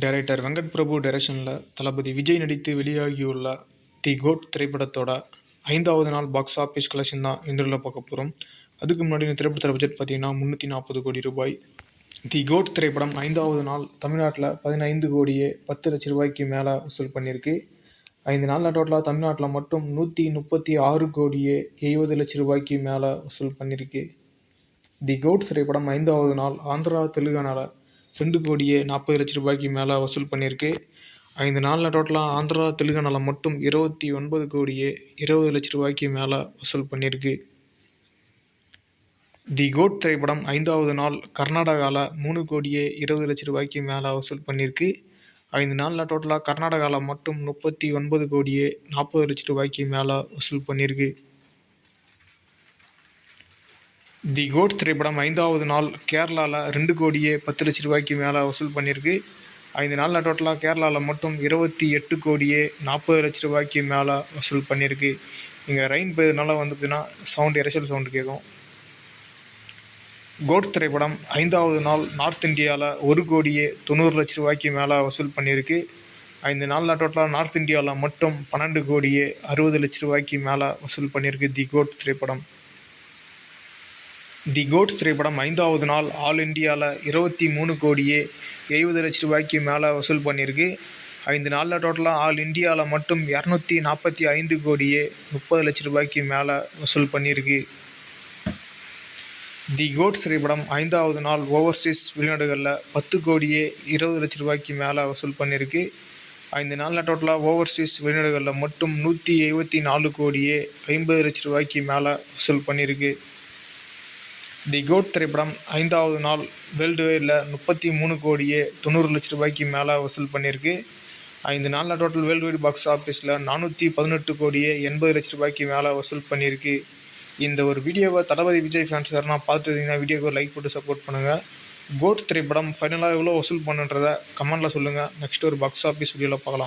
Director Venkat Prabhu டைரக்ஷனில் தளபதி விஜய் நடித்து வெளியாகியுள்ள தி கோட் திரைப்படத்தோட 5வது நாள் பாக்ஸ் ஆஃபீஸ் கலெக்ஷன் தான் இன்றைய பார்க்க போகிறோம். அதுக்கு முன்னாடி இந்த திரைப்படத்தோட பட்ஜெட் பார்த்தீங்கன்னா 340 கோடி ரூபாய். தி கோட் திரைப்படம் 5வது நாள் தமிழ்நாட்டில் 15 கோடியே 10 லட்ச ரூபாய்க்கு மேலே வசூல் பண்ணியிருக்கு. 5 நாளில் டோட்டலாக தமிழ்நாட்டில் மட்டும் 136 கோடியே 70 லட்ச ரூபாய்க்கு மேலே வசூல் பண்ணியிருக்கு. தி கோட் திரைப்படம் 5வது நாள் ஆந்திரா தெலுங்கானாவில் 2 கோடியே 40 லட்ச ரூபாய்க்கு மேலே வசூல் பண்ணியிருக்கு. 5 நாளில் டோட்டலாக ஆந்திரா தெலுங்கானாவில் மட்டும் 29 கோடியே 20 லட்ச ரூபாய்க்கு மேலே வசூல் பண்ணியிருக்கு. தி கோட் திரைப்படம் 5வது நாள் கர்நாடகாவில் 3 கோடியே 20 லட்ச ரூபாய்க்கு மேலே வசூல் பண்ணியிருக்கு. 5 நாளில் டோட்டலாக கர்நாடகாவில் மட்டும் 39 கோடியே 40 லட்ச ரூபாய்க்கு மேலே வசூல் பண்ணியிருக்கு. தி கோட் திரைப்படம் 5வது நாள் கேரளாவில் 2 கோடியே 10 லட்ச ரூபாய்க்கு மேலே வசூல் பண்ணியிருக்கு. 5 நாளில் டோட்டலாக கேரளாவில் மட்டும் 28 கோடியே 40 லட்ச ரூபாய்க்கு மேலே வசூல் பண்ணியிருக்கு. இங்கே ரெயின் பெய்யறதுனால பார்த்தீங்கன்னா இரைச்சல் சவுண்டு கேட்கும். கோட் திரைப்படம் 5வது நாள் நார்த் இந்தியாவில் 1 கோடியே 90 லட்ச ரூபாய்க்கு மேலே வசூல் பண்ணியிருக்கு. 5 நாளில் டோட்டலாக நார்த் இந்தியாவில் மட்டும் 12 கோடியே 60 லட்ச ரூபாய்க்கு மேலே வசூல் பண்ணியிருக்கு தி கோட் திரைப்படம். தி கோட் திரைப்படம் 5வது நாள் ஆல் இண்டியாவில் 23 கோடியே 70 லட்ச ரூபாய்க்கு மேலே வசூல் பண்ணியிருக்கு. 5 நாளில் டோட்டலாக ஆல் இண்டியாவில் மட்டும் 245 கோடியே 30 லட்ச ரூபாய்க்கு மேலே வசூல் பண்ணியிருக்கு. தி கோட் திரைப்படம் 5வது நாள் ஓவர்சீஸ் வெளிநாடுகளில் 10 கோடியே 20 லட்ச ரூபாய்க்கு மேலே வசூல் பண்ணியிருக்கு. 5 நாளில் டோட்டலாக ஓவர்சீஸ் வெளிநாடுகளில் மட்டும் 174 கோடியே 50 லட்ச ரூபாய்க்கு மேலே வசூல் பண்ணியிருக்கு. தி கோட் திரைப்படம் 5வது நாள் வேர்ல்டு வைடில் 33 கோடியே 90 லட்ச ரூபாய்க்கு மேலே வசூல் பண்ணியிருக்கு. 5 நாளில் டோட்டல் வேர்ல்டு வைடு பாக்ஸ் ஆஃபீஸில் 418 கோடியே 80 லட்ச ரூபாய்க்கு மேலே வசூல் பண்ணியிருக்கு. இந்த ஒரு வீடியோவை தளபதி விஜய் ஃபேன்ஸ் யாருன்னா பார்த்துட்டு இருந்தீங்கன்னா வீடியோவை லைக் போட்டு சப்போர்ட் பண்ணுங்கள். கோட் திரைப்படம் ஃபைனலாக எவ்வளோ வசூல் பண்ணுன்றதை கமெண்ட்டில் சொல்லுங்கள். நெக்ஸ்ட் ஒரு பாக்ஸ் ஆஃபீஸ் வீடியோவில் பார்க்கலாம்.